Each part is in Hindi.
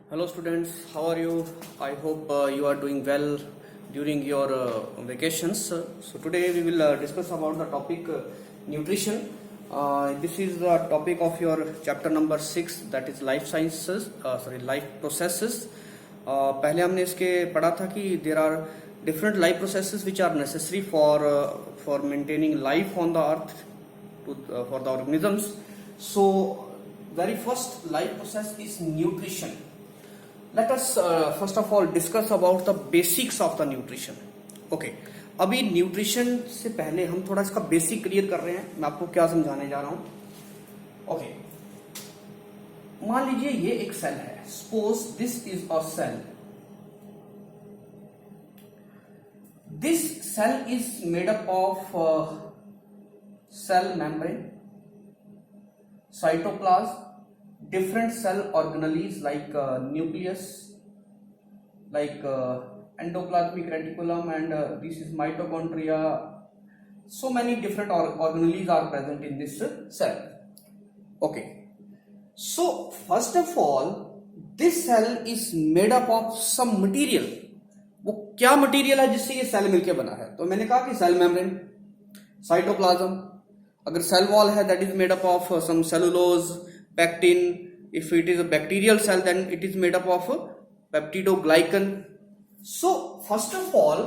Hello students, how are you? I hope you are doing well during your vacations. So today we will discuss about the topic nutrition. This is the topic of your chapter number 6, that is life sciences, life processes. पहले हमने इसके पढ़ा था कि there are different life processes which are necessary for maintaining life on the earth for the organisms. So very first life process is nutrition. Let us first of all discuss about the basics of the nutrition. Okay. अभी न्यूट्रिशन से पहले हम थोड़ा इसका बेसिक क्लियर कर रहे हैं. मैं आपको क्या समझाने जा रहा हूं. ओके, मान लीजिए ये एक सेल है. Suppose this is a cell. This cell is made up of cell membrane, cytoplasm, different cell organelles like nucleus, like endoplasmic reticulum, and this is mitochondria. So many different organelles are present in this cell. Okay, so first of all this cell is made up of some material. वो क्या मटेरियल है जिससे ये सेल मिलके बना है? तो मैंने कहा कि सेल मेम्ब्रेन, साइटोप्लाज्म. अगर सेल वॉल है that is made up of some cellulose, pectin. If it is a bacterial cell, then it is made up of peptidoglycan. So first of all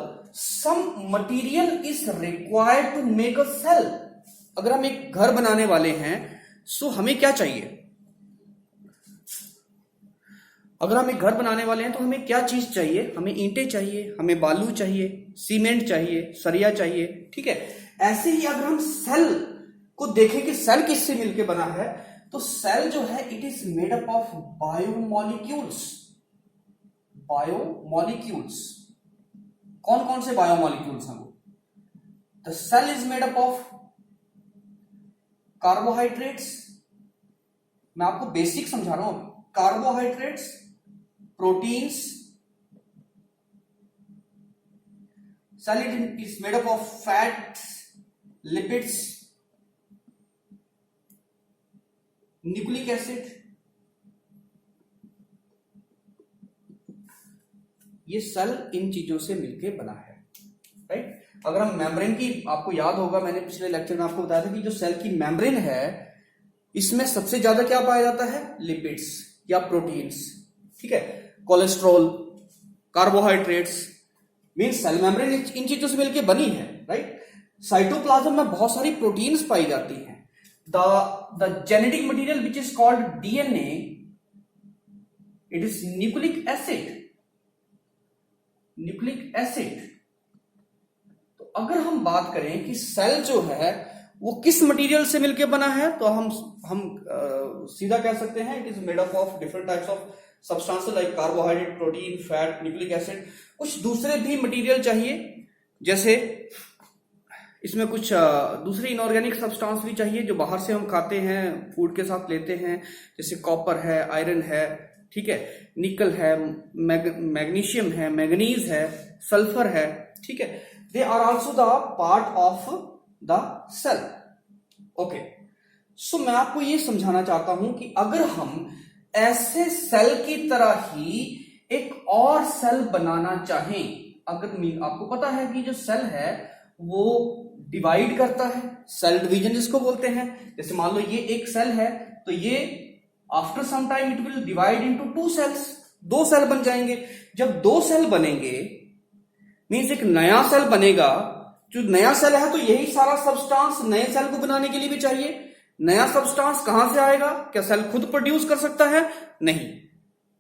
some material is required to make a cell. अगर हम एक घर बनाने वाले हैं so हमें क्या चाहिए? अगर हम एक घर बनाने वाले हैं तो हमें क्या चीज चाहिए? हमें ईंटें चाहिए, हमें बालू चाहिए, सीमेंट चाहिए, सरिया चाहिए. ठीक है. ऐसे ही अगर हम सेल को देखें कि सेल किससे मिलके बना है, तो सेल जो है it is made up of biomolecules. Biomolecules कौन कौन से बायोमोलिक्यूल्स हैं वो? The cell is made up of carbohydrates. मैं आपको बेसिक समझा रहा हूं. Carbohydrates, proteins. Cell is made up of fats, lipids, nucleic acid. ये सेल इन चीजों से मिलके बना है. राइट. अगर हम मेम्ब्रेन की, आपको याद होगा मैंने पिछले लेक्चर में आपको बताया था कि जो सेल की मेम्ब्रेन है इसमें सबसे ज्यादा क्या पाया जाता है? लिपिड्स या प्रोटीन्स. ठीक है. Cholesterol, carbohydrates. Means cell membrane इन चीजों से मिलके बनी है. राइट. साइटोप्लाज्म में बहुत सारी प्रोटीन्स पाई जाती हैं. The genetic material which is called DNA, it is nucleic acid. Nucleic acid. तो अगर हम बात करें कि सेल जो है वो किस मटेरियल से मिलके बना है, तो हम सीधा कह सकते हैं it is made up of different types of substances like carbohydrate, protein, fat, nucleic acid. कुछ दूसरे भी मटेरियल चाहिए, जैसे इसमें कुछ दूसरे इनऑर्गेनिक सब्सटेंस भी चाहिए जो बाहर से हम खाते हैं, फूड के साथ लेते हैं, जैसे कॉपर है, आयरन है. ठीक है. निकल है, मैग्नीशियम है, मैग्नीज है, सल्फर है. ठीक है. They are also the part of the cell. Okay. So मैं आपको ये समझाना चाहता हूं कि अगर हम ऐसे सेल की तरह ही एक और सेल बनाना चाहें, अगर आपको पता है कि जो सेल है वो डिवाइड करता है, सेल डिवीजन जिसको बोलते हैं. जैसे मान लो ये एक सेल है तो ये after some time it will divide into 2 cells. 2 cell बन जाएंगे. जब 2 सेल बनेंगे मींस एक नया सेल बनेगा. जो नया सेल है तो यही सारा सब्सटेंस नए सेल को बनाने के लिए भी चाहिए. नया सब्सटेंस कहां से आएगा? क्या सेल खुद प्रोड्यूस कर सकता है? नहीं.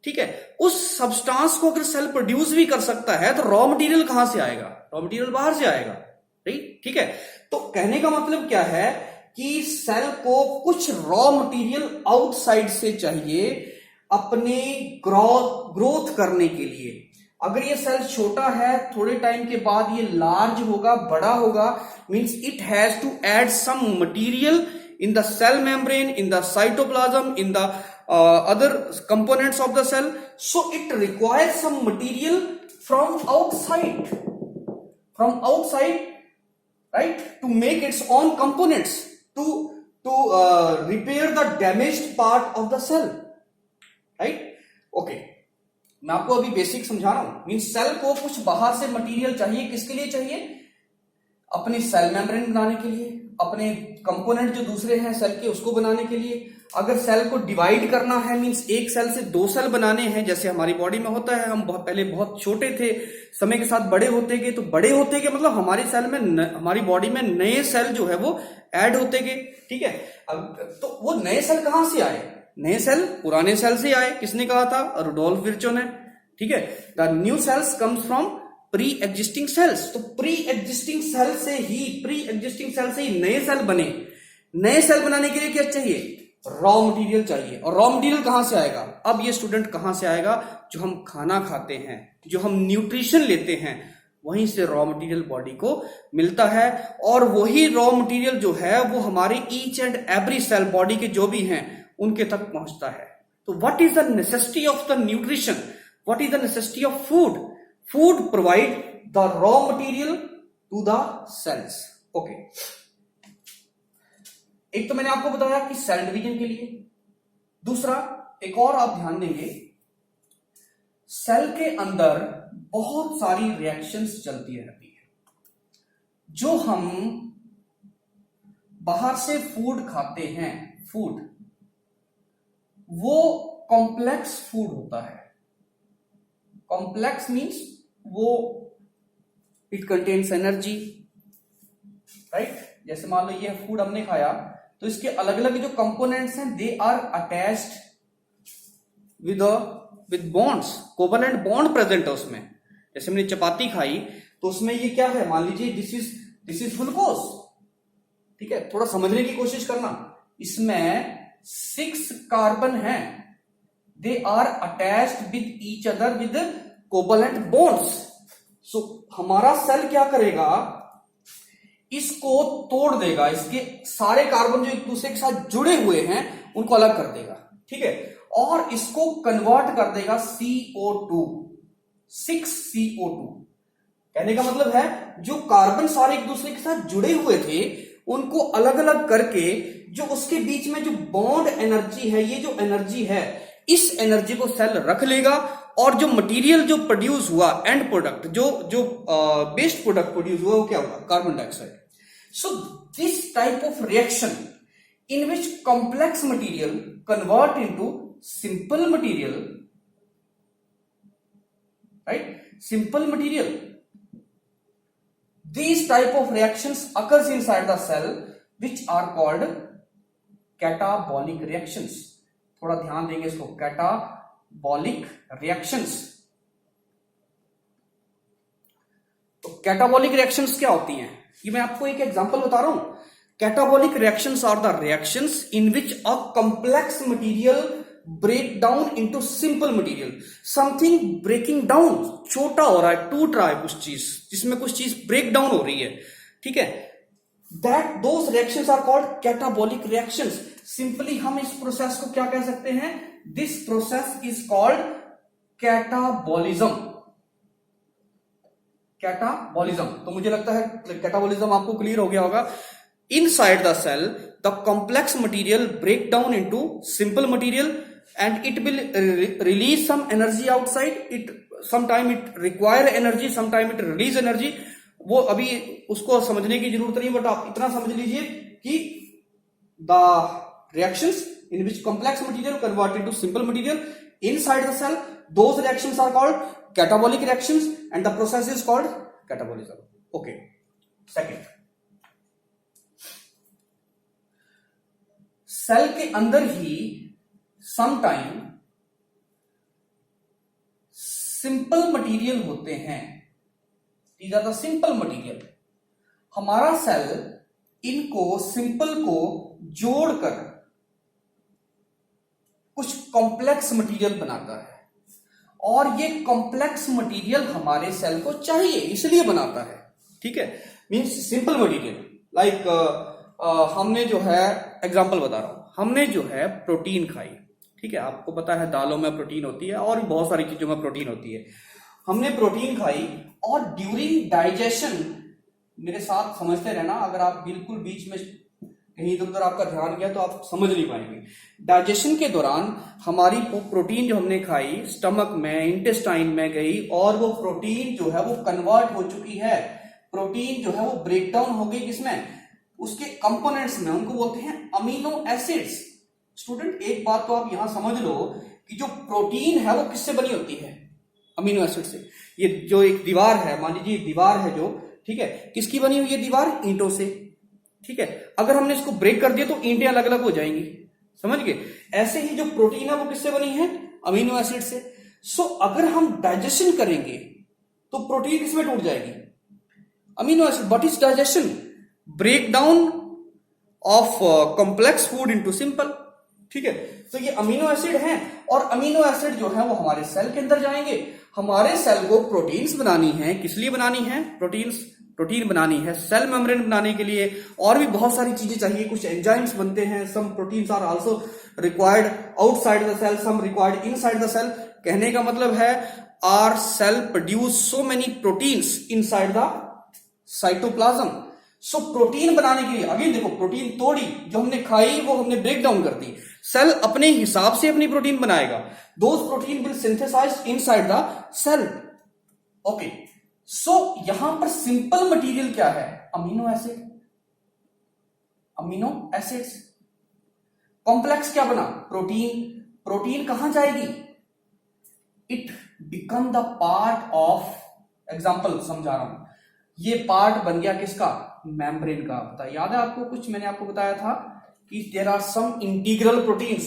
ठीक है. उस सब्सटेंस को अगर सेल प्रोड्यूस भी कर सकता है तो रॉ मटेरियल कहां से आएगा? रॉ मटेरियल बाहर से आएगा. ठीक है. तो कहने का मतलब क्या है कि सेल को कुछ रॉ मटेरियल आउटसाइड से चाहिए अपने ग्रोथ करने के लिए. अगर ये सेल छोटा है, थोड़े टाइम के बाद ये लार्ज होगा, बड़ा होगा, means it has to add some material in the cell membrane, in the cytoplasm, in the other components of the cell. So it requires some material from outside, right, to make its own components to repair the damaged part of the cell. Right. Okay. मैं आपको अभी बेसिक समझा रहा हूं। मीन सेल को कुछ बाहर से मटेरियल चाहिए, किसके लिए चाहिए? अपनी सेल मेम्ब्रेन बनाने के लिए, अपने कंपोनेंट जो दूसरे हैं सेल के उसको बनाने के लिए। अगर सेल को डिवाइड करना है, मींस एक सेल से दो सेल बनाने हैं, जैसे हमारी बॉडी में होता है। हम पहले बहुत छोटे थे, समय के साथ बड़े होते गए, तो बड़े होते गए मतलब हमारी सेल में हमारी बॉडी में नए सेल जो है वो ऐड होते गए, ठीक है। अब तो वो नए सेल कहां से आए? नए सेल पुराने सेल से आए। किसने कहा था? रुडोल्फ विर्चो ने, ठीक है। The new sales comes from pre existing cells. तो प्री एग्जिस्टिंग सेल से ही नए सेल बने। नए सेल बनाने के लिए क्या चाहिए? रॉ मटेरियल चाहिए। और रॉ मटेरियल कहां से आएगा? अब ये स्टूडेंट कहां से आएगा? जो हम खाना खाते हैं, जो हम न्यूट्रिशन लेते हैं, वहीं से रॉ मटेरियल बॉडी को मिलता है। और वही रॉ मटेरियल जो है वो हमारे each and every cell body के जो भी हैं उनके तक पहुंचता है। तो what is the necessity of the nutrition? What is the necessity of food? Food provide the raw material to the cells. Okay, एक तो मैंने आपको बताया कि सेल डिवीजन के लिए। दूसरा, एक और आप ध्यान देंगे, सेल के अंदर बहुत सारी रिएक्शंस चलती रहती है। जो हम बाहर से फूड खाते हैं, फूड, वो कॉम्प्लेक्स फूड होता है। कॉम्प्लेक्स मीन्स वो इट कंटेन्स एनर्जी, राइट। जैसे मान लो ये फूड हमने खाया, तो इसके अलग अलग जो कंपोनेंट्स हैं they are attached with bonds, covalent bond present है उसमें। जैसे हमने चपाती खाई तो उसमें ये क्या है? मान लीजिए दिस इज ग्लूकोज, ठीक है। थोड़ा समझने की कोशिश करना, इसमें 6 कार्बन हैं, they are attached with each other with covalent bonds. So हमारा सेल क्या करेगा? इसको तोड़ देगा, इसके सारे कार्बन जो एक दूसरे के साथ जुड़े हुए हैं उनको अलग कर देगा, ठीक है। और इसको कन्वर्ट कर देगा CO2, 6CO2। कहने का मतलब है जो कार्बन सारे एक दूसरे के साथ जुड़े हुए थे उनको अलग अलग करके जो उसके बीच में जो बॉन्ड एनर्जी है, ये जो एनर्जी है, इस एनर्जी को सेल रख लेगा। और जो मटेरियल जो प्रोड्यूस हुआ, एंड प्रोडक्ट जो बेस्ट प्रोडक्ट प्रोड्यूस हुआ, वो क्या होगा? Carbon dioxide. So this type of reaction in which complex material convert into simple material, right? Simple material. These type of reactions occurs inside the cell which are called catabolic reactions. थोड़ा ध्यान देंगे इसको, catabolic reactions. तो catabolic reactions क्या होती हैं? ये मैं आपको एक एग्जांपल बता रहा हूं। Catabolic reactions are the reactions in which a complex material break down into simple material. Something breaking down, छोटा हो रहा है, टूट रहा है कुछ चीज, जिसमें कुछ चीज ब्रेक डाउन हो रही है, ठीक है। Those reactions are called catabolic reactions. Simply हम इस प्रोसेस को क्या कह सकते हैं? This process is called catabolism. Catabolism. तो मुझे लगता है catabolism आपको क्लियर हो गया होगा। Inside the cell, the complex material break down into simple material and it will release some energy outside. Sometime it require energy, sometime it release energy. वो अभी उसको समझने की जरूरत नहीं, बट आप इतना समझ लीजिए कि the reactions in which complex material convert into simple material inside the cell, those reactions are called catabolic reactions and the process is called catabolism. Okay. Second, cell के अंदर ही समटाइम सिंपल मटेरियल होते हैं। These are the simple material. हमारा सेल इनको सिंपल को जोड़कर कुछ कॉम्प्लेक्स मटेरियल बनाता है, और ये कॉम्प्लेक्स मटेरियल हमारे सेल को चाहिए इसलिए बनाता है, ठीक है। मींस सिंपल मटेरियल लाइक हमने जो है, एग्जांपल बता रहा हूं, हमने जो है प्रोटीन खाई, ठीक है। आपको पता है दालों में प्रोटीन होती है और बहुत सारी चीजों में प्रोटीन होती है। हमने प्रोटीन खाई और ड्यूरिंग डाइजेशन, मेरे साथ समझते रहना, अगर आप बिल्कुल बीच में कहीं इधर उधर आपका ध्यान गया तो आप समझ नहीं पाएंगे। डाइजेशन के दौरान हमारी प्रोटीन जो हमने खाई स्टमक में, इंटेस्टाइन में गई और वो प्रोटीन जो है वो कन्वर्ट हो चुकी है, प्रोटीन जो है वो ब्रेक डाउन हो गई किसमें, उसके कंपोनेंट्स में, उनको बोलते हैं अमीनो एसिड्स। स्टूडेंट एक बात तो आप यहां समझ लो कि जो प्रोटीन है वो किससे बनी होती है, अमीनो एसिड से। ये जो एक दीवार है, मान लीजिए दीवार है जो, ठीक है, किसकी बनी हुई है दीवार, ईंटों से, ठीक है। अगर हमने इसको ब्रेक कर दिया तो ईंटें अलग अलग हो जाएंगी, समझ गए। ऐसे ही जो प्रोटीन है वो किससे बनी है, अमीनो एसिड से। सो अगर हम डाइजेशन करेंगे तो प्रोटीन किसमें टूट जाएगी, amino acid. What is digestion, break down of complex food into simple, ठीक है। तो ये अमीनो एसिड हैं और अमीनो एसिड जो है वो हमारे सेल के अंदर जाएंगे। हमारे सेल को प्रोटीन्स बनानी है, किस लिए बनानी है, प्रोटीन बनानी है सेल मेम्ब्रेन बनाने के लिए, और भी बहुत सारी चीजें चाहिए, कुछ एंजाइम्स बनते हैं। Some proteins are also required outside the cell, some required inside the cell. कहने का मतलब है our cell produce so many proteins inside the cytoplasm. So protein बनाने के लिए अगेन देखो, प्रोटीन तोड़ी, जो हमने खाई वो हमने ब्रेक डाउन कर दी, सेल अपने हिसाब से अपनी प्रोटीन बनाएगा। Those protein will synthesized inside the cell. Okay, so यहां पर सिंपल मटेरियल क्या है, amino acid, amino acids. Complex क्या बना, प्रोटीन। प्रोटीन कहां जाएगी, it become the part of, example समझा रहा हूं, ये पार्ट बन गया किसका, मेम्ब्रेन का। पता याद है आपको, कुछ मैंने आपको बताया था कि there are some integral proteins,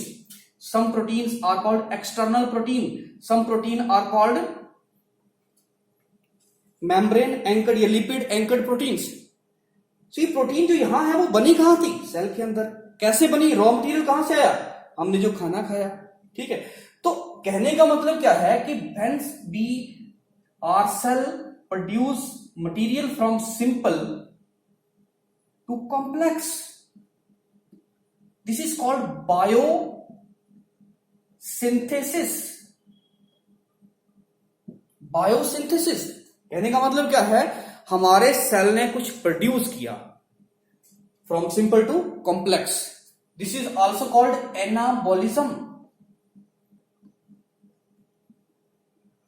some proteins are called external protein, some protein are called membrane anchored या लिपिड एंकर्ड प्रोटीन्स। तो ये प्रोटीन जो यहां है वो बनी कहां थी, सेल के अंदर। कैसे बनी, रॉ मटेरियल कहां से आया, हमने जो खाना खाया, ठीक है। तो कहने का मतलब क्या है कि whence we are cell produce material from simple to complex, this is called biosynthesis. Biosynthesis कहने का मतलब क्या है, हमारे सेल ने कुछ प्रोड्यूस किया from simple to complex, this is also called anabolism.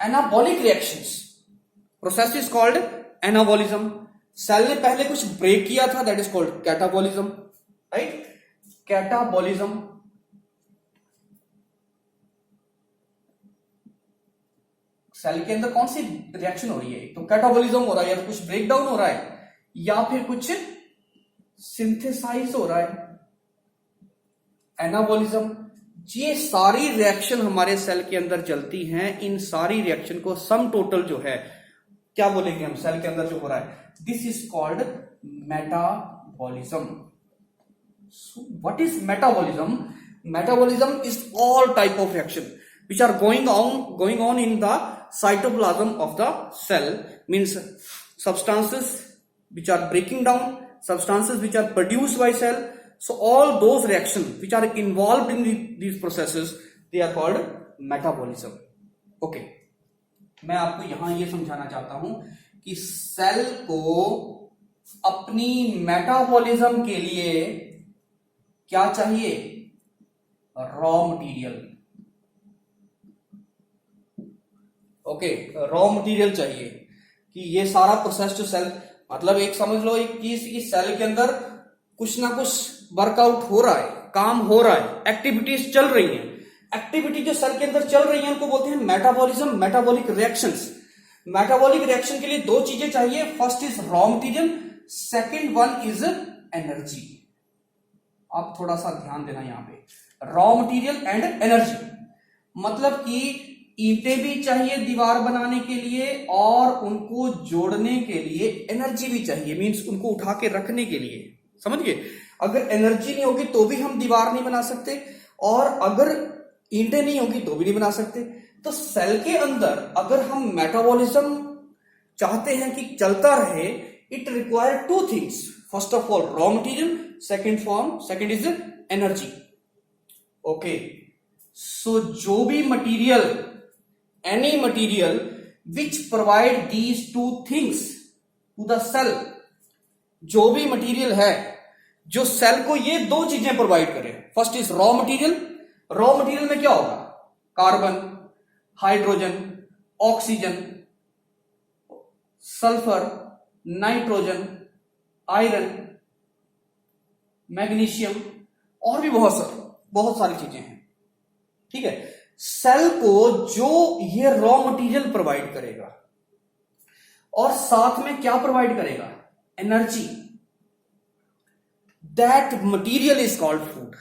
Anabolic reactions process is called anabolism. Cell ने पहले कुछ ब्रेक किया था, that is called catabolism, right, catabolism. Cell के अंदर कौन सी रिएक्शन हो रही है, तो कैटाबॉलिज्म हो रहा है, या तो कुछ ब्रेक डाउन हो रहा है या फिर कुछ सिंथेसाइज हो रहा है, एनाबॉलिज्म। ये सारी रिएक्शन हमारे सेल के अंदर चलती हैं, इन सारी रिएक्शन को सम टोटल जो है क्या बोलेंगे हम, सेल के अंदर जो हो रहा है, this is called metabolism. What is metabolism, metabolism is all type of reaction which are going on in the cytoplasm of the cell, means substances which are breaking down, substances which are produced by cell. So all those reactions which are involved in these processes, they are called metabolism. Okay, मैं आपको यहां ये समझाना चाहता हूं कि सेल को अपनी मेटाबॉलिज्म के लिए क्या चाहिए, raw material. Okay, raw material चाहिए कि ये सारा प्रोसेस जो सेल, मतलब एक समझ लो एक चीज की सेल के अंदर कुछ ना कुछ वर्कआउट हो रहा है, काम हो रहा है, एक्टिविटीज चल रही हैं। एक्टिविटी जो सेल के अंदर चल रही है उनको बोलते हैं metabolism, metabolic reactions. Metabolic reaction के लिए दो चीजें चाहिए, first is raw material, second one is energy. आप थोड़ा सा ध्यान देना यहां पे, रॉ मटेरियल एंड एनर्जी, मतलब कि ईंटें भी चाहिए दीवार बनाने के लिए और उनको जोड़ने के लिए एनर्जी भी चाहिए, मींस उनको उठा के रखने के लिए, समझ गए। अगर एनर्जी नहीं होगी तो भी हम दीवार नहीं बना सकते, और अगर ईंटें नहीं होगी तो भी नहीं बना सकते। तो सेल के अंदर अगर हम मेटाबॉलिज्म चाहते हैं कि चलता रहे, it require two things, first of all raw material, second is energy. Okay, so जो भी material, any material which provide these two things to the cell, जो भी मटेरियल है जो सेल को ये दो चीजें प्रोवाइड करे। First is raw material. Raw material में क्या होगा? Carbon, hydrogen, oxygen, sulphur, nitrogen, iron, magnesium और भी बहुत सारी चीजें हैं। ठीक है, सेल को जो ये रॉ मटेरियल प्रोवाइड करेगा और साथ में क्या प्रोवाइड करेगा? Energy. That material is called food,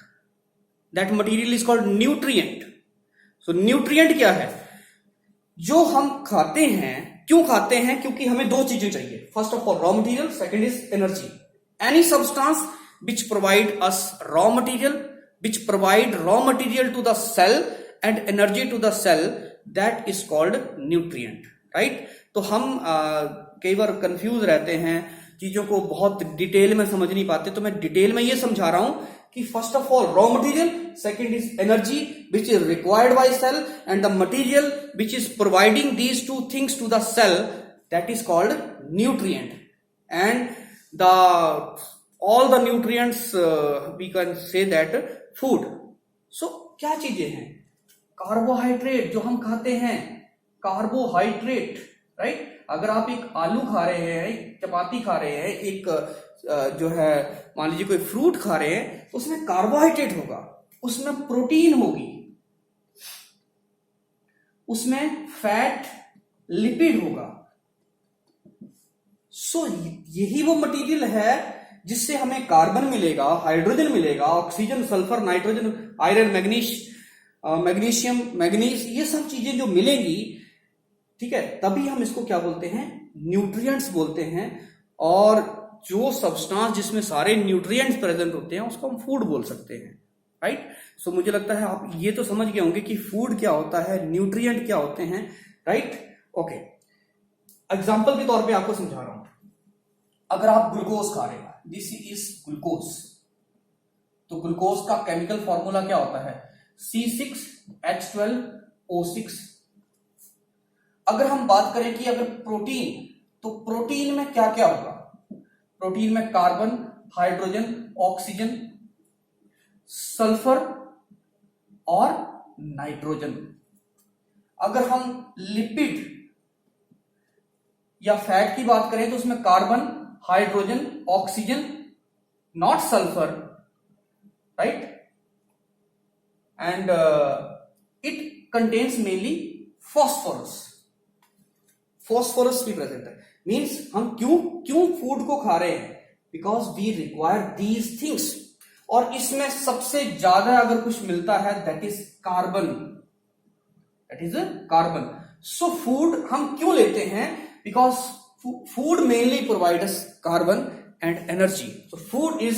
that material is called nutrient. So nutrient क्या है? जो हम खाते हैं, क्यों खाते हैं? क्योंकि हमें दो चीजें चाहिए। First of all raw material, second is energy. Any substance which provide us raw material, which provide raw material to the cell and energy to the cell, that is called nutrient, right? तो हम कई बार कंफ्यूज रहते हैं, चीजों को बहुत डिटेल में समझ नहीं पाते, तो मैं डिटेल में ये समझा रहा हूं कि first of all raw material, second is energy which is required by cell, and the material which is providing these two things to the cell, that is called nutrient. And the all the nutrients we can say that food. So क्या चीजें हैं? कार्बोहाइड्रेट जो हम खाते हैं, कार्बोहाइड्रेट, राइट? अगर आप एक आलू खा रहे हैं, एक चपाती खा रहे हैं, एक जो है मान लीजिए कोई फ्रूट खा रहे हैं, तो उसमें कार्बोहाइड्रेट होगा, उसमें प्रोटीन होगी, उसमें फैट, लिपिड होगा। सो यही वो मटेरियल है जिससे हमें कार्बन मिलेगा, हाइड्रोजन मिलेगा, oxygen, sulphur, nitrogen, iron, magnesium, manganese, ये सब चीजें जो मिलेंगी, ठीक है, तभी हम इसको क्या बोलते हैं? न्यूट्रिएंट्स बोलते हैं। और जो सब्सटेंस जिसमें सारे न्यूट्रिएंट्स प्रेजेंट होते हैं उसको हम फूड बोल सकते हैं, राइट? सो मुझे लगता है आप ये तो समझ गए होंगे कि फूड क्या होता है, न्यूट्रिएंट क्या होते हैं, राइट? ओके, एग्जाम्पल के तौर पे आपको समझा रहा हूं। अगर आप ग्लूकोज खा रहे हैं, दिस इज ग्लूकोज, तो ग्लूकोज का केमिकल फॉर्मूला क्या होता है? C6H12O6। अगर हम बात करें कि अगर प्रोटीन, तो प्रोटीन में क्या क्या होगा? प्रोटीन में कार्बन, हाइड्रोजन, ऑक्सीजन, सल्फर और नाइट्रोजन। अगर हम लिपिड या फैट की बात करें तो उसमें carbon, hydrogen, oxygen, not sulphur, right? And it contains mainly phosphorus. Phosphorus भी प्रेजेंट है। मीन्स हम क्यों फूड को खा रहे हैं? Because we require these things. और इसमें सबसे ज्यादा अगर कुछ मिलता है that is carbon, that is carbon. So food हम क्यों लेते हैं? Because food mainly provides us carbon and energy. So food is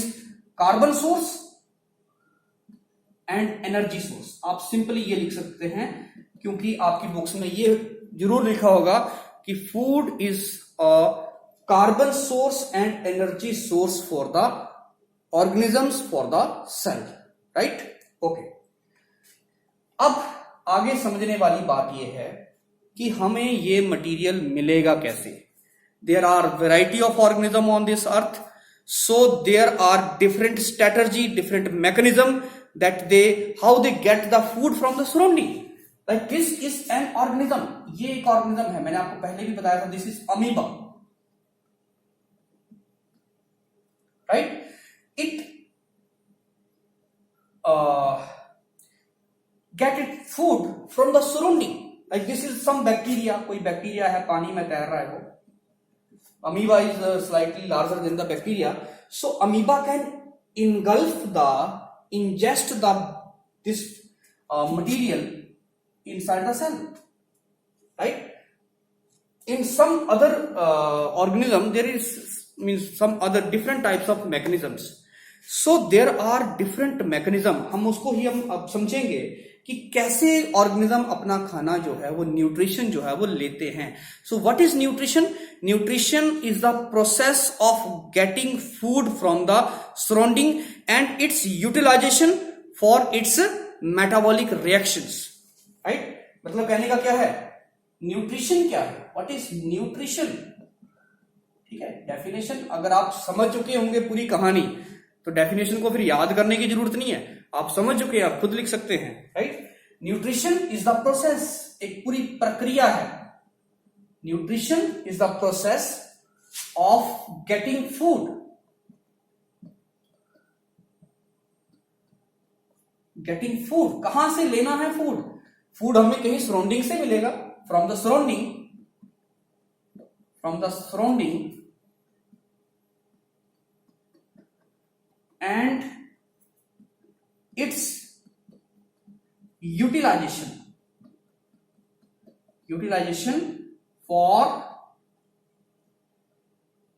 carbon source and energy source. आप सिंपली ये लिख सकते हैं, क्योंकि आपकी बुक्स में ये जरूर लिखा होगा कि food is a carbon source and energy source for the organisms, for the cell, right? Okay. अब आगे समझने वाली बात ये है कि हमें ये मटेरियल मिलेगा कैसे? There are variety of organism on this earth, so there are different strategy, different mechanism that how they get the food from the surrounding. Like this is an organism. ये एक organism है, मैंने आपको पहले भी बताया था, this is amoeba, right? It get its food from the surrounding. Like this is some bacteria, कोई बैक्टीरिया है, पानी में तैर रहा है वो। Amoeba is slightly larger than the bacteria. So amoeba can ingest this material inside the cell, right? In some other organism, there is some other different types of mechanisms. So there are different mechanism. हम उसको ही हम अब समझेंगे कि कैसे ऑर्गेनिज्म अपना खाना जो है वो न्यूट्रिशन जो है वो लेते हैं। So what is nutrition? Nutrition is the process of getting food from the surrounding and its utilisation for its metabolic reactions, right? मतलब कहने का क्या है, न्यूट्रिशन क्या है, व्हाट इज न्यूट्रिशन? ठीक है, डेफिनेशन अगर आप समझ चुके होंगे पूरी कहानी, तो डेफिनेशन को फिर याद करने की जरूरत नहीं है, आप समझ चुके हैं, आप खुद लिख सकते हैं, right. Nutrition is the process, एक पूरी प्रक्रिया है। Nutrition is the process of getting food, getting food, कहां से लेना है फूड? फूड हमें कहीं सराउंडिंग से मिलेगा, from the surrounding, from the surrounding, and it's utilization, utilization for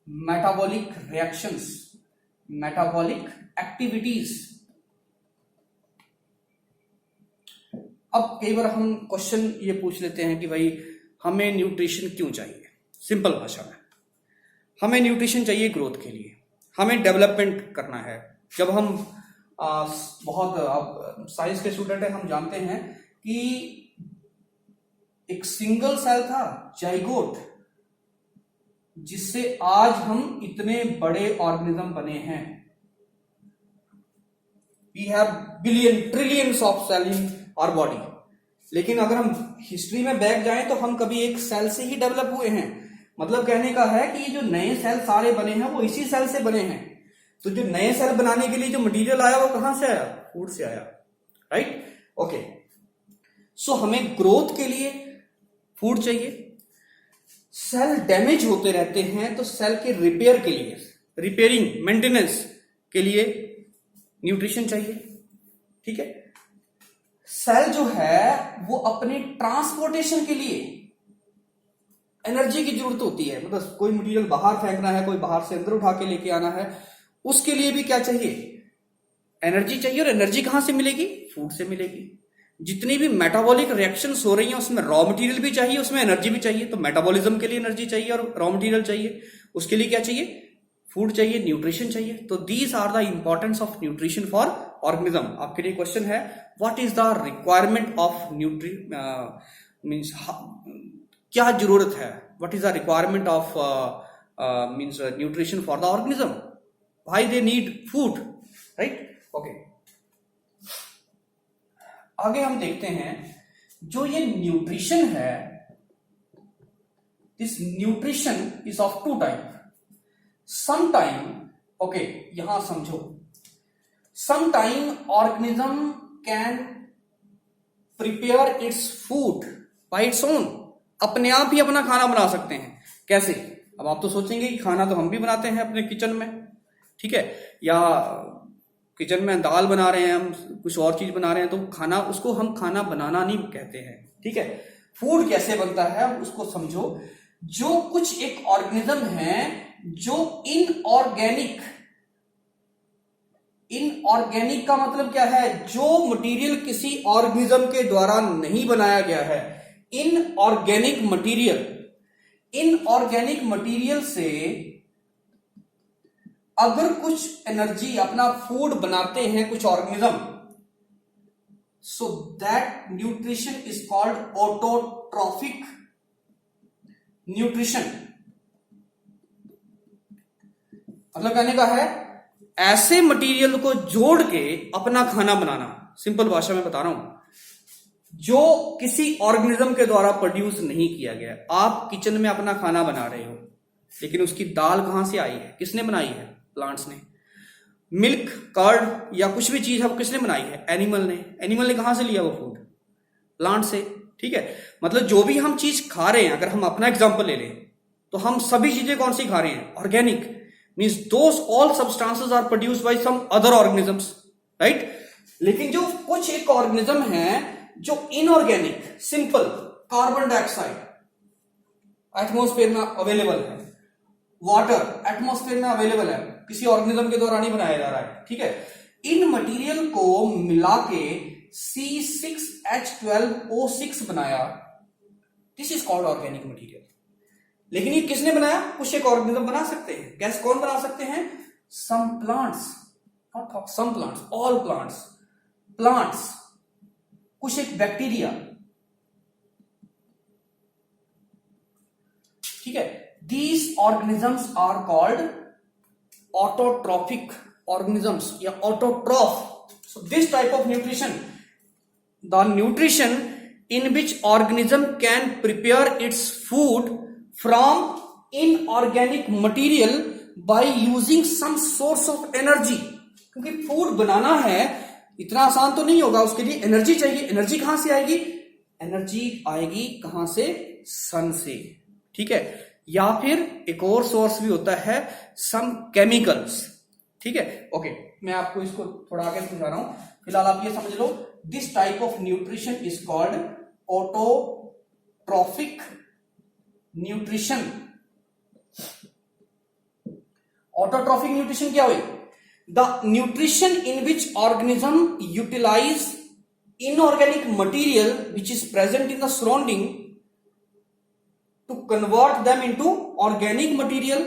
metabolic reactions, metabolic activities। अब कई बार हम क्वेश्चन ये पूछ लेते हैं कि भाई हमें न्यूट्रिशन क्यों चाहिए? सिंपल भाषा में, हमें न्यूट्रिशन चाहिए ग्रोथ के लिए, हमें डेवलपमेंट करना है। जब हम बहुत अब साइंस के स्टूडेंट हैं, हम जानते हैं कि एक सिंगल सेल था जाइगोट, जिससे आज हम इतने बड़े ऑर्गेनिज्म बने हैं। We have billion trillions of cell in our body, लेकिन अगर हम हिस्ट्री में बैक जाएं तो हम कभी एक सेल से ही डेवलप हुए हैं। मतलब कहने का है कि ये जो नए सेल सारे बने हैं वो इसी सेल से बने हैं। तो जो नए सेल बनाने के लिए जो मटेरियल आया वो कहां से आया? फूड से आया, राइट। ओके, सो हमें ग्रोथ के लिए फूड चाहिए। सेल डैमेज होते रहते हैं तो सेल के रिपेयर के लिए, रिपेयरिंग मेंटेनेंस के लिए न्यूट्रिशन चाहिए, ठीक है। सेल जो है वो अपने ट्रांसपोर्टेशन के लिए एनर्जी की जरूरत होती है। मतलब कोई मटेरियल बाहर फेंकना है, कोई बाहर से अंदर उठा के लेके आना है, उसके लिए भी क्या चाहिए? एनर्जी चाहिए। और एनर्जी कहां से मिलेगी? फूड से मिलेगी। जितनी भी मेटाबॉलिक रिएक्शंस हो रही हैं उसमें रॉ मटेरियल भी चाहिए, उसमें एनर्जी भी चाहिए। तो मेटाबॉलिज्म के लिए एनर्जी चाहिए और रॉ मटेरियल चाहिए। उसके लिए क्या चाहिए? फूड चाहिए, न्यूट्रिशन चाहिए। तो these are the importance of nutrition for organism. आपके लिए क्वेश्चन है, what is the requirement of means क्या जरूरत है? What is the requirement of means nutrition for the organism? Why they need food, right? Okay. आगे हम देखते हैं जो ये न्यूट्रिशन है, this nutrition is of two type. Some time, okay यहां समझो, some time organism can prepare its food by its own. अपने आप ही अपना खाना बना सकते हैं। कैसे? अब आप तो सोचेंगे कि खाना तो हम भी बनाते हैं अपने किचन में, ठीक है, या किचन में दाल बना रहे हैं, हम कुछ और चीज बना रहे हैं, तो खाना, उसको हम खाना बनाना नहीं कहते हैं, ठीक है। फूड कैसे बनता है उसको समझो। जो कुछ एक ऑर्गेनिज्म है जो इनऑर्गेनिक, इनऑर्गेनिक का मतलब क्या है? जो मटेरियल किसी ऑर्गेनिज्म के द्वारा नहीं बनाया गया है, इनऑर्गेनिक मटेरियल। इनऑर्गेनिक मटेरियल से अगर कुछ एनर्जी, अपना फूड बनाते हैं कुछ organism, so that nutrition is called autotrophic nutrition. मतलब कहने का है ऐसे मटेरियल को जोड़ के अपना खाना बनाना। सिंपल भाषा में बता रहा हूं, जो किसी ऑर्गेनिज्म के द्वारा प्रोड्यूस नहीं किया गया। आप किचन में अपना खाना बना रहे हो, लेकिन उसकी दाल कहां से आई है? किसने बनाई है? प्लांट्स ने। मिल्क, कर्ड या कुछ भी चीज अब किसने बनाई है? एनिमल ने। एनिमल ने कहां से लिया वो फूड? प्लांट से, ठीक है। मतलब जो भी हम चीज खा रहे हैं, अगर हम अपना एग्जांपल ले लें तो हम सभी चीजें कौन सी खा रहे हैं? Organic. Means those all substances are produced by some other organisms, right. लेकिन जो कुछ एक ऑर्गेनिज्म है जो inorganic, simple, carbon dioxide atmosphere में अवेलेबल है, वाटर एटमॉस्फेयर में अवेलेबल है, किसी ऑर्गेनिज्म के द्वारा नहीं बनाया जा रहा है, ठीक है। इन मटेरियल को मिला के C6H12O6 बनाया, this is called organic material. लेकिन ये किसने बनाया? कुछ एक ऑर्गेनिज्म बना सकते हैं। कैसे, कौन बना सकते हैं? Some plants, not some plants, all plants. Plants, कुछ एक बैक्टीरिया, ठीक है। These organisms are called autotrophic organisms या autotroph. So this type of nutrition, the nutrition in which organism can prepare its food from inorganic material by using some source of energy. क्योंकि फूड बनाना है इतना आसान तो नहीं होगा, उसके लिए एनर्जी चाहिए. एनर्जी कहां से आएगी? एनर्जी आएगी कहां से? सन से. ठीक है. या फिर एक और सोर्स भी होता है, सम केमिकल्स. ठीक है. ओके, मैं आपको इसको थोड़ा आगे समझा रहा हूं. फिलहाल आप ये समझ लो, this type of nutrition is called autotrophic nutrition. Autotrophic nutrition क्या हुई? The nutrition in which organism utilise inorganic material which is present in the surrounding to convert them into organic material,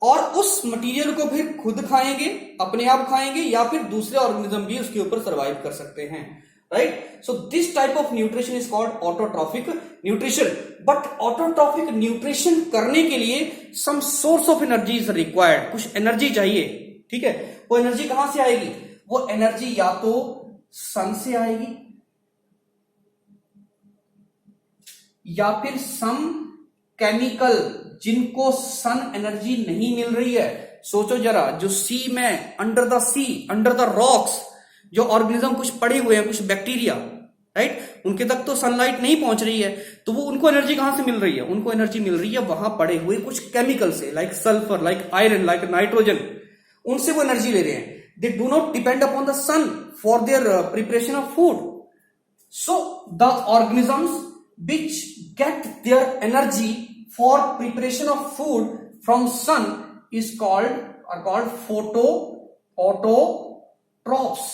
और उस मटेरियल को फिर खुद खाएंगे, अपने आप खाएंगे, या फिर दूसरे ऑर्गेनिज्म भी उसके ऊपर सर्वाइव कर सकते हैं. Right. So this type of nutrition is called autotrophic nutrition. But autotrophic nutrition करने के लिए some source of energy is required. कुछ एनर्जी चाहिए. ठीक है. वो एनर्जी कहां से आएगी? वो एनर्जी या तो सन से आएगी या फिर सम केमिकल जिनको सन एनर्जी नहीं मिल रही है. सोचो जरा, जो सी में, under the sea, under the rocks जो ऑर्गेनिज्म कुछ पड़े हुए हैं, कुछ बैक्टीरिया, राइट, उनके तक तो सनलाइट नहीं पहुंच रही है, तो वो उनको एनर्जी कहां से मिल रही है? उनको एनर्जी मिल रही है वहां पड़े हुए कुछ केमिकल से, like sulphur, like iron, like nitrogen. उनसे वो एनर्जी ले रहे हैं. They do not depend upon the sun for their preparation of food. So the organisms which get their energy for preparation of food from sun are called autotrophs.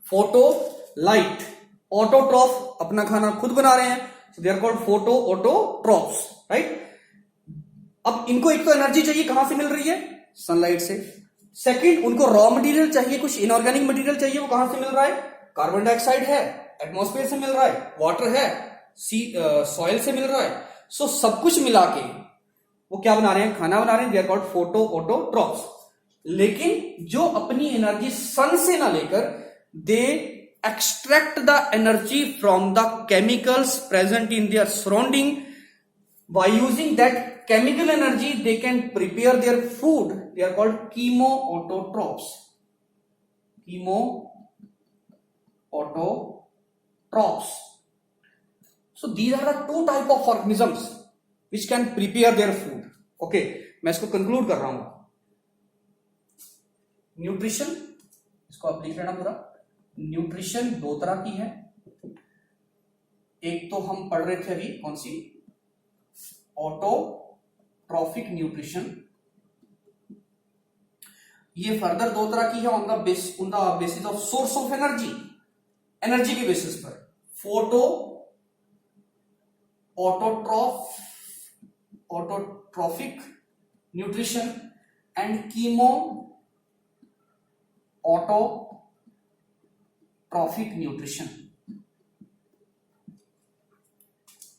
Photolight. Autotroph अपना खाना खुद बना रहे हैं, so they are called autotrophs, right? अब इनको एक तो एनर्जी चाहिए, कहां से मिल रही है? सनलाइट से. सेकंड, उनको रॉ मटेरियल चाहिए, कुछ इनऑर्गेनिक मटेरियल चाहिए, वो कहां से मिल रहा है? कार्बन डाइऑक्साइड है, एटमॉस्फेयर से मिल रहा है, वाटर है, सॉइल से मिल रहा है. सो सब कुछ मिला के वो क्या बना रहे हैं? खाना बना रहे हैं. They are called autotrophs. लेकिन जो अपनी एनर्जी सन से ना लेकर, they extract the energy from the chemicals present in their surrounding. By using that chemical energy, they can prepare their food. They are called chemoautotrophs. Chemoautotrophs. So these are the two type of organisms which can prepare their food. Okay, मैं इसको conclude कर रहा हूं. न्यूट्रिशन, इसको आप लिख लेना पूरा. न्यूट्रिशन दो तरह की है. एक तो हम पढ़ रहे थे अभी, कौन सी? Autotrophic nutrition. ये फर्दर दो तरह की है on the basis of source of energy. Energy के बेसिस पर autotrophic nutrition and chemo autotrophic nutrition.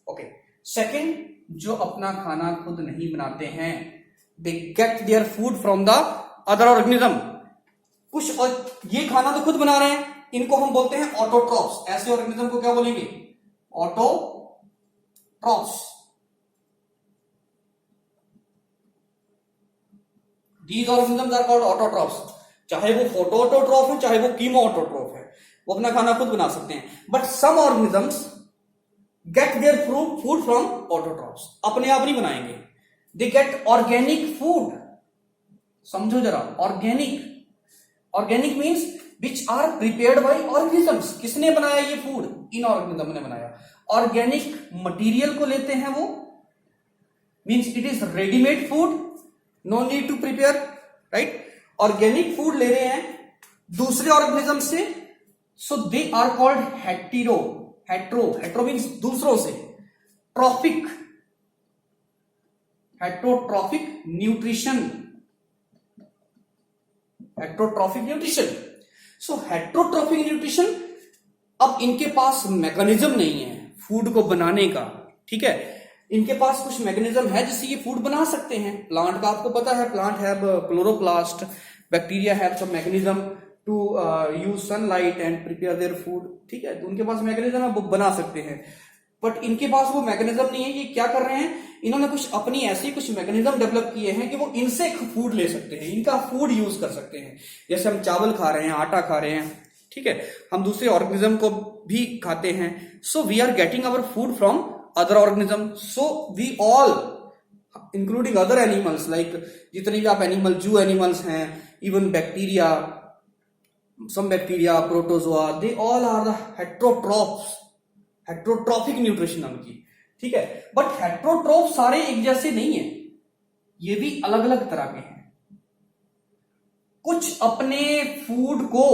Okay. Second, जो अपना खाना खुद नहीं बनाते हैं, they get their food from the other organism. कुछ और ये खाना तो खुद बना रहे हैं, इनको हम बोलते हैं ऑटोट्रॉफ्स. ऐसे ऑर्गेनिज्म को क्या बोलेंगे? Autotrophs. These organisms are called autotrophs. चाहे वो फोटोऑटोट्रॉफ है, चाहे वो कीमोऑटोट्रॉफ है, वो अपना खाना खुद बना सकते हैं. But some organisms get their food from autotrophs. अपने आप नहीं बनाएंगे. They get organic food. समझो जरा, organic means which are prepared by organisms. किसने बनाया ये फूड? इन ऑर्गेनिज्म ने बनाया. ऑर्गेनिक मटेरियल को लेते हैं वो, means it is readymade food, no need to prepare. Right. Organic food ले रहे हैं दूसरे ऑर्गेनिज्म से, so they are called hetero means दूसरों से. Heterotrophic nutrition. So heterotrophic nutrition, अब इनके पास मैकेनिज्म नहीं है फूड को बनाने का. ठीक है. इनके पास कुछ मैकेनिज्म है जिससे ये फूड बना सकते हैं। प्लांट का आपको पता है, plant have chloroplast, bacteria have some mechanism to use sunlight and prepare their food, ठीक है। तो उनके पास मैकेनिज्म है, वो बना सकते हैं, बट इनके पास वो मैकेनिज्म नहीं है। ये क्या कर रहे हैं, इन्होंने कुछ अपनी ऐसी कुछ मैकेनिज्म डेवलप किए हैं कि वो इनसे फूड ले सकते हैं, इनका फूड यूज कर सकते हैं। जैसे हम चावल खा रहे हैं, आटा खा रहे हैं, ठीक है, हम दूसरे ऑर्गेनिज्म को भी खाते हैं। So we are getting our food from other organism. So we all including other animals, like जितने भी आप एनिमल, जू एनिमल्स हैं, even bacteria, some bacteria, protozoa, they all are the heterotrophs, heterotrophic nutrition उनकी, ठीक है। बट हेट्रोट्रोफ सारे एक जैसे नहीं है, ये भी अलग अलग तरह के हैं। कुछ अपने फूड को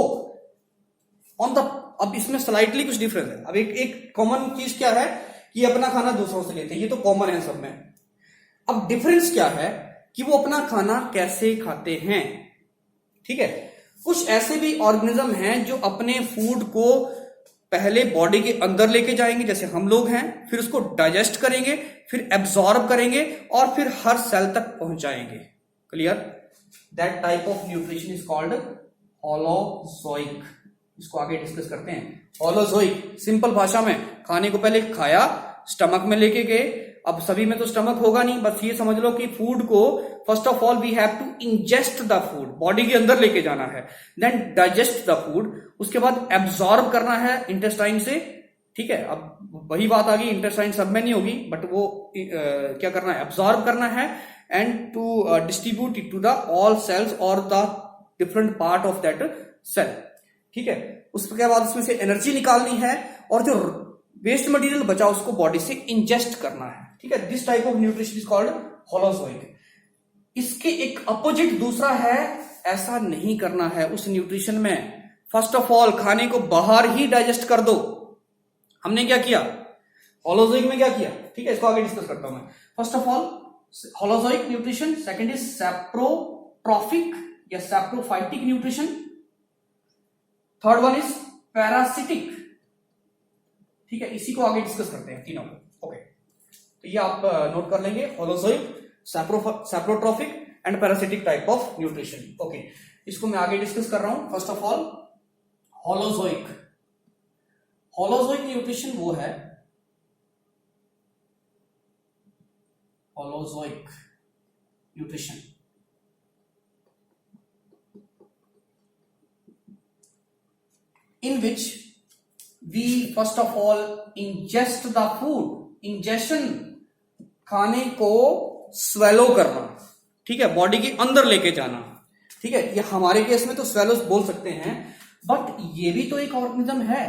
ऑन द, अब इसमें स्लाइटली कुछ डिफरेंस है। अब एक कॉमन चीज क्या है कि अपना खाना दूसरों से लेते हैं, ये तो कॉमन है सब में। अब डिफरेंस क्या है कि वो अपना खाना कैसे खाते हैं, ठीक है। कुछ ऐसे भी ऑर्गेनिज्म हैं जो अपने फूड को पहले बॉडी के अंदर लेके जाएंगे, जैसे हम लोग हैं, फिर उसको डाइजेस्ट करेंगे, फिर एब्जॉर्ब करेंगे और फिर हर सेल तक पहुंचाएंगे। Clear? That type of nutrition is called holozoic. इसको आगे डिस्कस करते हैं। होलोजोइक सिंपल भाषा में, खाने को पहले खाया, स्टमक में लेके गए। अब सभी में तो स्टमक होगा नहीं, बस ये समझ लो कि फूड को first of all we have to ingest the food, body के अंदर लेके जाना है, देन डाइजेस्ट द फूड, उसके बाद एब्जॉर्ब करना है इंटेस्टाइन से, ठीक है। अब वही बात आ गई, इंटेस्टाइन सब में नहीं होगी, बट वो क्या करना है, एब्जॉर्ब करना है and to distribute it to the all cells और the different part of that cell, ठीक है। उसके बाद उसमें से एनर्जी निकालनी है और जो वेस्ट मटेरियल बचा उसको बॉडी से इंजेस्ट करना है, ठीक है। This type of nutrition is called holozoic. इसके एक अपोजिट दूसरा है, ऐसा नहीं करना है उस न्यूट्रिशन में। फर्स्ट ऑफ ऑल खाने को बाहर ही डाइजेस्ट कर दो। हमने क्या किया होलोजोइक में, क्या किया, ठीक है, इसको आगे डिस्कस करता हूं मैं। First of all holozoic nutrition, second is saprotrophic या saprophytic nutrition, third one is parasitic, ठीक है। इसी को आगे डिस्कस करते हैं तीनों को, ओके। तो ये आप नोट कर लेंगे, holozoic, saprotrophic and parasitic type of nutrition, okay. इसको मैं आगे डिस्कस कर रहा हूं। First of all holozoic. Holozoic nutrition वो है, holozoic nutrition in which we first of all ingest the food, ingestion, खाने को स्वेलो करना, ठीक है, बॉडी के अंदर लेके जाना, ठीक है। ये हमारे केस में तो स्वेलो बोल सकते हैं, बट ये भी तो एक ऑर्गेनिज्म है,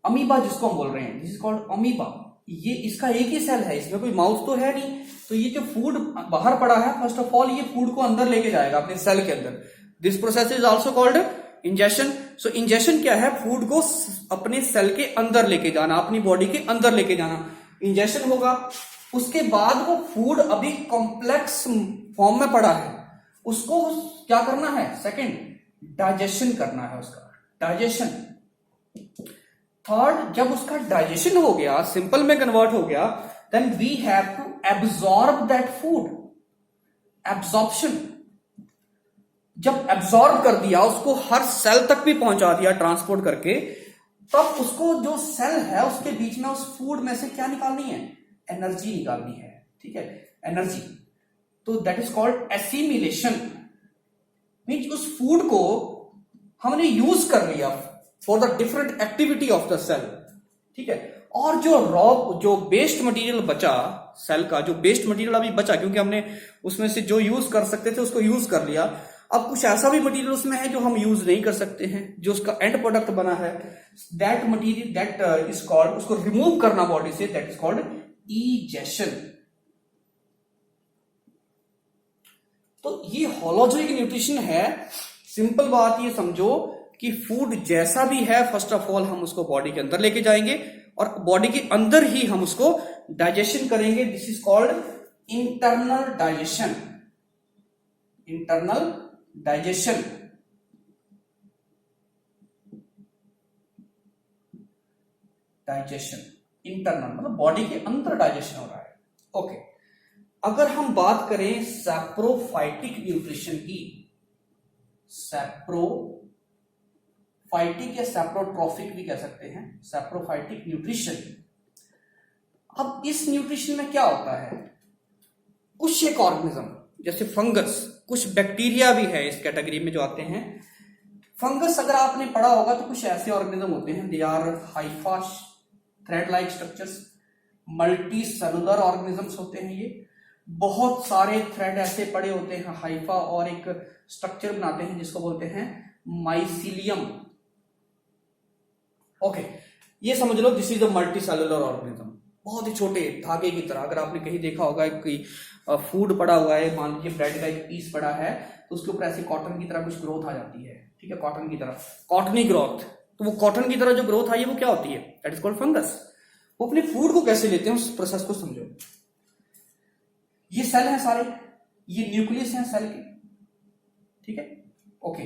अमीबा जिसको हम बोल रहे हैं, दिस इज कॉल्ड अमीबा। ये इसका एक ही सेल है, इसमें कोई माउथ तो है नहीं, तो ये जो फूड बाहर पड़ा है, फर्स्ट ऑफ ऑल ये फूड को अंदर लेके जाएगा अपने सेल के अंदर। This process is also called ingestion. So ingestion क्या है, फूड को अपने सेल के अंदर लेके जाना, अपनी बॉडी के अंदर लेके जाना, इंजेशन होगा। उसके बाद वो फूड अभी कॉम्प्लेक्स फॉर्म में पड़ा है, उसको क्या करना है, सेकंड डाइजेशन करना है, उसका डाइजेशन। थर्ड, जब उसका डाइजेशन हो गया, सिंपल में कन्वर्ट हो गया, then we have to absorb that food, absorption. जब एब्जॉर्ब कर दिया, उसको हर सेल तक भी पहुंचा दिया ट्रांसपोर्ट करके, तब उसको जो सेल है उसके बीच में उस फूड में से क्या निकालनी है, एनर्जी निकालनी है, ठीक है, एनर्जी। तो that is called assimilation. Means उस फूड को हमने यूज कर लिया for the different activity of the cell, ठीक है। और जो वेस्ट मटेरियल बचा, सेल का जो वेस्ट मटेरियल अभी बचा, क्योंकि हमने उसमें से जो यूज कर सकते थे उसको यूज कर लिया, अब कुछ ऐसा भी मटेरियल उसमें है जो हम यूज नहीं कर सकते हैं, जो उसका एंड प्रोडक्ट बना है, that material that is called, उसको रिमूव करना बॉडी से, दैट इज कॉल्ड इजेशन। तो ये होलोजोइक न्यूट्रिशन है। सिंपल बात ये समझो कि फूड जैसा भी है, फर्स्ट ऑफ ऑल हम उसको बॉडी के अंदर लेके जाएंगे और बॉडी के अंदर ही हम उसको डाइजेशन करेंगे। This is called internal digestion, internal digestion. Digestion internal मतलब बॉडी के अंदर डाइजेशन हो रहा है, ओके, अगर हम बात करें सैप्रोफाइटिक न्यूट्रिशन की, सैप्रोफाइटिक या सैप्रोट्रॉफिक भी कह सकते हैं, सैप्रोफाइटिक न्यूट्रिशन। अब इस न्यूट्रिशन में क्या होता है, कुछ एक ऑर्गेनिज्म जैसे फंगस, कुछ बैक्टीरिया भी है इस कैटेगरी में जो आते हैं। फंगस अगर आपने पढ़ा होगा तो कुछ ऐसे ऑर्गेनिज्म होते हैं, they are hypha thread like structures, multicellular organisms होते हैं ये, बहुत सारे थ्रेड ऐसे पड़े होते हैं हाइफा और एक स्ट्रक्चर बनाते हैं जिसको बोलते हैं माइसीलियम। ओके, ये समझ लो this is a multicellular organism, बहुत ही छोटे धागे की तरह। अगर आपने कहीं देखा होगा कोई फूड पड़ा हुआ है, मान लीजिए ब्रेड का एक पीस पड़ा है, तो उसके ऊपर ऐसे कॉटन की तरह कुछ ग्रोथ आ जाती है, ठीक है, कॉटन की तरह, कॉटनी ग्रोथ। तो वो कॉटन की तरह जो ग्रोथ आई है वो क्या होती है, दैट इज कॉल्ड फंगस। वो अपने फूड को कैसे लेते हैं उस प्रोसेस को समझो। ये सेल हैं सारे, ये न्यूक्लियस हैं सेल के, ठीक है, ओके,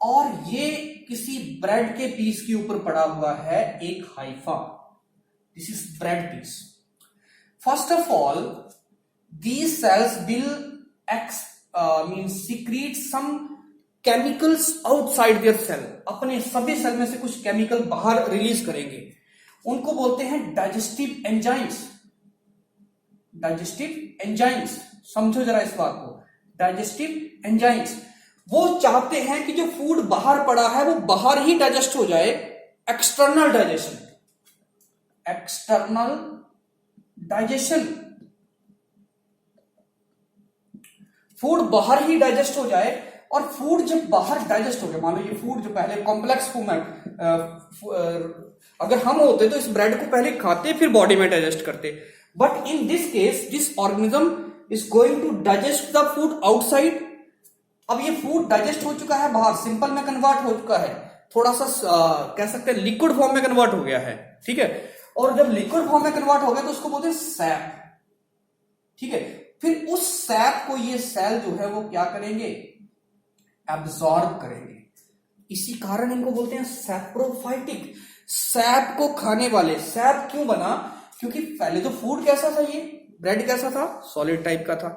और ये किसी ब्रेड के पीस के ऊपर पड़ा हुआ है एक hypha, this is bread piece. First of all these cells will secrete some chemicals outside their cell, अपने सभी सेल में से कुछ केमिकल बाहर रिलीज करेंगे, उनको बोलते हैं डाइजेस्टिव एंजाइम्स। डाइजेस्टिव एंजाइम्स, समझो जरा इस बात को, डाइजेस्टिव एंजाइम्स वो चाहते हैं कि जो फूड बाहर पड़ा है वो बाहर ही डाइजेस्ट हो जाए, external digestion, external digestion, food बाहर ही डाइजेस्ट हो जाए। और फूड जब बाहर डाइजेस्ट हो गया, मान लो ये फूड जो पहले कॉम्प्लेक्स फूड में, अगर हम होते तो इस ब्रेड को पहले खाते फिर बॉडी में डाइजेस्ट करते, but in this case this organism is going to digest the food outside. अब ये फूड डाइजेस्ट हो चुका है बाहर, सिंपल में कन्वर्ट हो चुका है, थोड़ा सा कह सकते हैं लिक्विड फॉर्म में कन्वर्ट हो गया है, ठीक है, और जब लिक्विड फॉर्म में कन्वर्ट हो गया तो उसको बोलते हैं सैप, ठीक है। फिर उस सैप को ये सेल जो है वो क्या करेंगे, एब्जॉर्ब करेंगे, इसी कारण इनको बोलते हैं सैप्रोफाइटिक, सैप को खाने वाले। सैप क्यों बना, क्योंकि पहले तो फूड कैसा था, ये ब्रेड कैसा था, सॉलिड टाइप का था,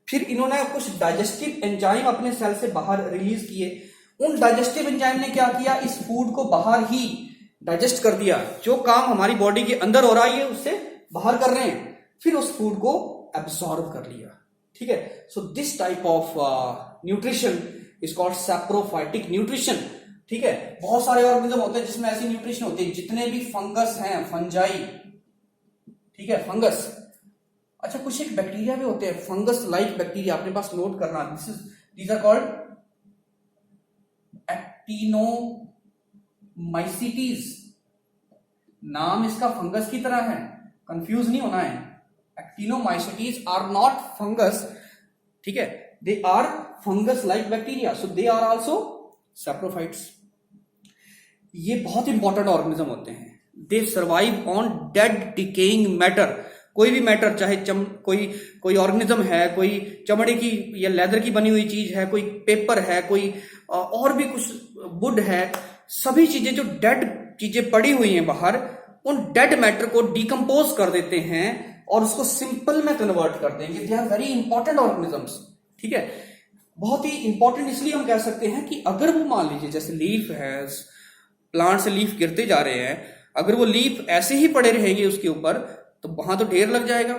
फिर इन्होंने कुछ डाइजेस्टिव एंजाइम अपने सेल से बाहर रिलीज किए, उन डाइजेस्टिव एंजाइम ने क्या किया, इस फूड को बाहर ही डाइजेस्ट कर दिया, जो काम हमारी बॉडी के अंदर हो रहा है उससे बाहर कर रहे हैं, फिर उस फूड को एब्सॉर्ब कर लिया, ठीक है। सो this type of nutrition is called saprophytic nutrition, ठीक है। बहुत सारे ऑर्गेनिज्म होते हैं जिसमें ऐसी न्यूट्रिशन होती है, जितने भी फंगस हैं, फंजाई, ठीक है, फंगस। अच्छा, कुछ एक बैक्टीरिया भी होते हैं, फंगस लाइक बैक्टीरिया, अपने पास नोट करना, दीज आर कॉल्ड एक्टिनोमाइसीटीज, नाम इसका फंगस की तरह है, कंफ्यूज नहीं होना है। एक्टिनोमाइसीटीज आर नॉट फंगस, ठीक है, they are fungus like bacteria, so they are also saprophytes. ये बहुत इंपॉर्टेंट ऑर्गेनिज्म होते हैं, they survive on dead decaying matter, कोई भी मैटर, चाहे कोई ऑर्गेनिज्म है, कोई चमड़े की या लेदर की बनी हुई चीज है, कोई पेपर है, कोई और भी कुछ वुड है, सभी चीजें जो डेड चीजें पड़ी हुई हैं बाहर, उन डेड मैटर को डिकम्पोज कर देते हैं और उसको सिंपल में कन्वर्ट कर देंगे। They are very important organisms, ठीक है। बहुत ही इंपॉर्टेंट इसलिए हम कह सकते हैं कि अगर वो मान लीजिए जैसे लीफ है, प्लांट से लीफ गिरते जा रहे हैं, अगर वो लीफ ऐसे ही पड़े रहेंगे उसके ऊपर तो वहां तो ढेर लग जाएगा,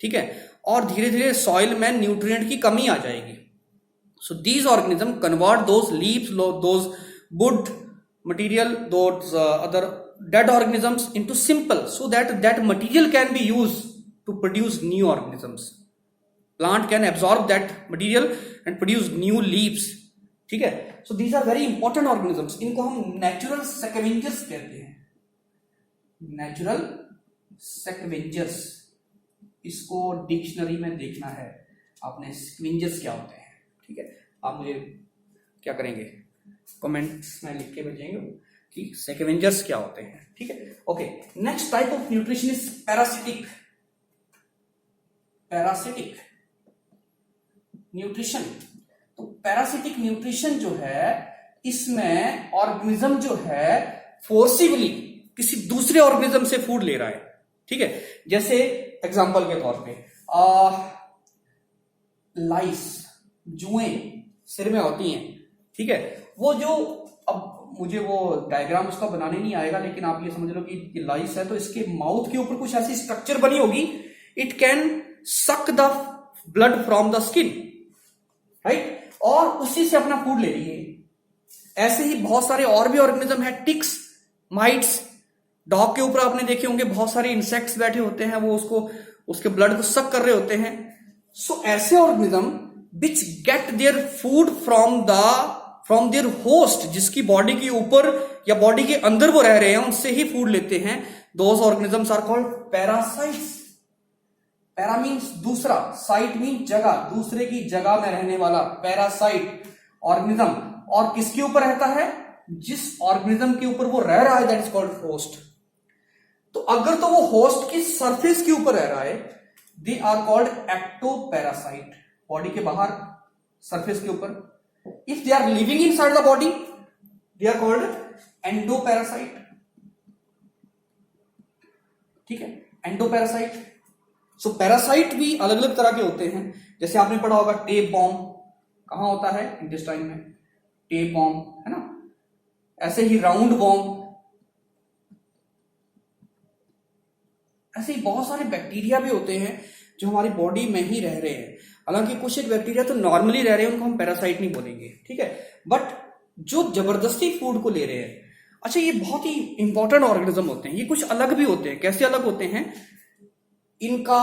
ठीक है, और धीरे धीरे सॉइल में न्यूट्रिएंट की कमी आ जाएगी। So these organism convert those leaves, those would material, those other dead organisms into simple, so that material can be used to produce new organisms. Plant can absorb that material and produce new leaves, ठीक है। So these are very important organisms, इनको हम natural scavengers कहते हैं, natural scavengers, इसको डिक्शनरी में देखना है आपने, scavengers क्या होते हैं, ठीक है। आप मुझे क्या करेंगे, कमेंट्स में लिख के भेजेंगे कि स्कैवेंजर्स क्या होते हैं, ठीक है। Okay, next type of nutrition is parasitic, parasitic nutrition. तो पैरासिटिक न्यूट्रिशन जो है, इसमें ऑर्गेनिज्म जो है फोर्सिबली किसी दूसरे ऑर्गेनिज्म से फूड ले रहा है, ठीक है, जैसे एग्जाम्पल के तौर पे लाइस, जुएं सिर में होती हैं, ठीक है, वो जो, अब मुझे वो डायग्राम उसका बनाने नहीं आएगा, लेकिन आप ये समझ लो कि लाइस है तो इसके माउथ के ऊपर कुछ ऐसी स्ट्रक्चर बनी होगी, it can suck the blood from the skin, right, और उसी से अपना फूड ले रही है। ऐसे ही बहुत सारे और भी ऑर्गेनिज्म है, टिक्स, माइट्स, डॉग के ऊपर आपने देखे होंगे बहुत सारे इंसेक्ट्स बैठे होते हैं, वो उसको, उसके ब्लड को सक कर रहे होते हैं। सो ऐसे organism which get their food from their host, जिसकी बॉडी के ऊपर या बॉडी के अंदर वो रह रहे हैं, उनसे ही फूड लेते हैं, those organisms are called parasites. Para means दूसरा, साइट मीन जगह, दूसरे की जगह में रहने वाला पैरासाइट ऑर्गेनिज्म। और किसके ऊपर रहता है? जिस ऑर्गेनिज्म के ऊपर वो रह रहा है, दैट इज कॉल्ड होस्ट। तो अगर तो वो होस्ट की सरफेस के ऊपर रह रहा है, they are called ectoparasite, body के बाहर सरफेस के ऊपर। If they are living inside the body, they are called endoparasite, ठीक है, एंडोपैरासाइट। सो पैरासाइट भी अलग अलग तरह के होते हैं, जैसे आपने पढ़ा होगा टेप बॉम्ब, कहां होता है? इंटेस्टाइन में, टेप बॉम्ब, है ना। ऐसे ही राउंड बॉम्ब, ऐसे ही बहुत सारे बैक्टीरिया भी होते हैं जो हमारी बॉडी में ही रह रहे हैं। हालांकि कुछ एक बैक्टीरिया तो नॉर्मली रह रहे हैं, उनको हम पैरासाइट नहीं बोलेंगे, ठीक है, बट जो जबरदस्ती फूड को ले रहे हैं, अच्छा, ये बहुत ही इंपॉर्टेंट ऑर्गेनिज्म होते हैं। ये कुछ अलग भी होते हैं। कैसे अलग होते हैं? इनका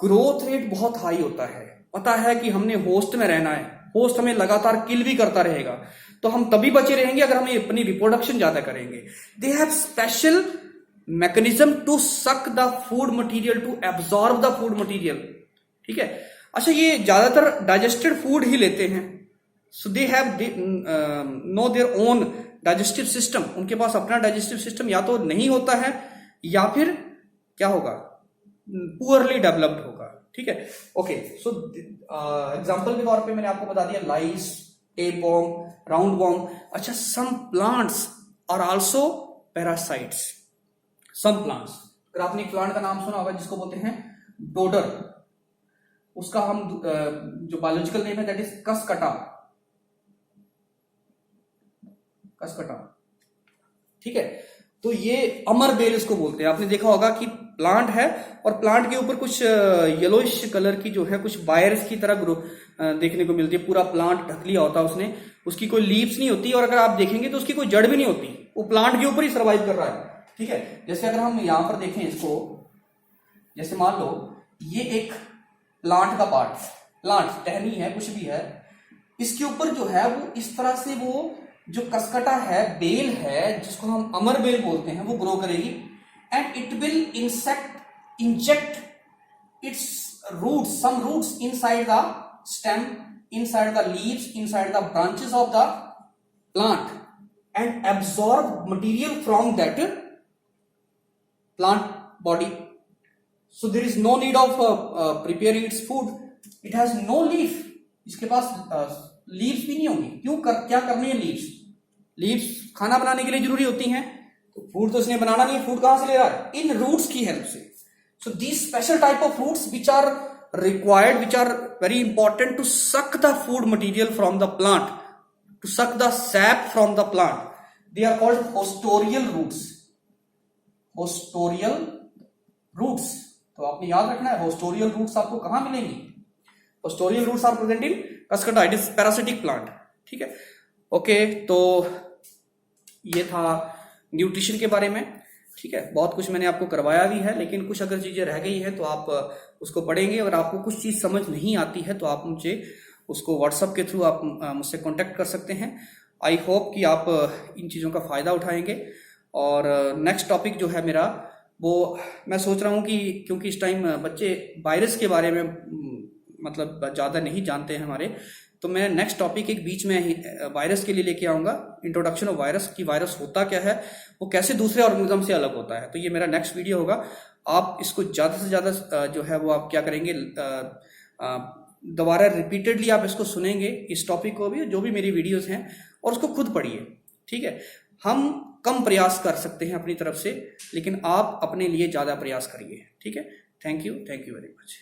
ग्रोथ रेट बहुत हाई होता है। पता है कि हमने होस्ट में रहना है, होस्ट हमें लगातार किल भी करता रहेगा, तो हम तभी बचे रहेंगे अगर हमें अपनी रिप्रोडक्शन ज्यादा करेंगे। They have special mechanism to suck the food material, to absorb the food material, ठीक है। अच्छा, ये ज्यादातर डाइजेस्टेड फूड ही लेते हैं। So they have no their own digestive system. उनके पास अपना डाइजेस्टिव सिस्टम या तो नहीं होता है या फिर क्या होगा, पुअरली डेवलप्ड होगा, ठीक है। ओके, सो एग्जांपल के तौर पे मैंने आपको बता दिया lice, tapeworm, roundworm. अच्छा, some plants are also parasites. Some plants, अगर आपने एक प्लांट का नाम सुना होगा जिसको बोलते हैं डोडर, उसका हम जो बायोलॉजिकल नेम है दैट इज कसकटा, कसकटा, ठीक है। तो ये अमर बेल इसको बोलते हैं। आपने देखा होगा कि प्लांट है और प्लांट के ऊपर कुछ येलोइश कलर की जो है कुछ वायरस की तरह ग्रो देखने को मिलती है। पूरा प्लांट ढक लिया होता है उसने, उसकी कोई लीव्स नहीं होती, और अगर आप देखेंगे तो उसकी कोई जड़ भी नहीं होती, वो प्लांट के ऊपर ही सर्वाइव कर रहा है, ठीक है। जैसे अगर हम यहां पर देखें इसको, जैसे मान लो ये एक प्लांट का पार्ट, प्लांट टहनी है, कुछ भी है, इसके ऊपर जो है वो इस तरह से वो जो कसकटा है, बेल है, जिसको हम अमर बेल बोलते हैं, वो ग्रो करेगी and it will inject its roots, some roots inside the stem, inside the leaves, inside the branches of the plant and absorb material from that plant body. So there is no need of preparing its food. It has no leaf. इसके पास लीव्स भी नहीं होंगी. क्यों क्या करनी है लीव्स? लीव्स खाना बनाने के लिए जरूरी होती हैं, तो फूड तो इसने बनाना नहीं है, फूड कहां से ले रहा है? इन रूट्स की हेल्प से. So these special type of fruits which are required, which are very important to suck the food material from the plant, to suck the sap from the plant, they are called hostorial roots. Hostorial roots. तो आपने याद रखना है, होस्टोरियल रूट्स आपको कहां मिलेंगी? Haustorial roots are present in Cuscuta, it is parasitic plant, ठीक है. ओके, तो ये था न्यूट्रिशन के बारे में, ठीक है. बहुत कुछ मैंने आपको करवाया भी है, लेकिन कुछ अगर चीजें रह गई हैं तो आप उसको पढ़ेंगे. अगर आपको कुछ चीज समझ नहीं आती है तो आप मुझे उसको व्हाट्सएप के थ्रू आप मुझसे कॉन्टेक्ट कर सकते हैं. आई होप कि आप इन चीजों का फायदा उठाएंगे. और नेक्स्ट टॉपिक जो है मेरा, वो मैं सोच रहा हूँ कि क्योंकि इस टाइम बच्चे वायरस के बारे में मतलब ज़्यादा नहीं जानते हैं हमारे, तो मैं नेक्स्ट टॉपिक एक बीच में वायरस के लिए लेके आऊँगा, इंट्रोडक्शन ऑफ वायरस, कि वायरस होता क्या है, वो कैसे दूसरे ऑर्गेनिज्म से अलग होता है. तो ये मेरा नेक्स्ट वीडियो होगा. आप इसको ज़्यादा से ज़्यादा जो है वो आप क्या करेंगे, दोबारा रिपीटेडली आप इसको सुनेंगे, इस टॉपिक को भी, जो भी मेरी वीडियोज़ हैं, और उसको खुद पढ़िए, ठीक है. हम कम प्रयास कर सकते हैं अपनी तरफ से, लेकिन आप अपने लिए ज्यादा प्रयास करिए। ठीक है, थैंक यू वेरी मच।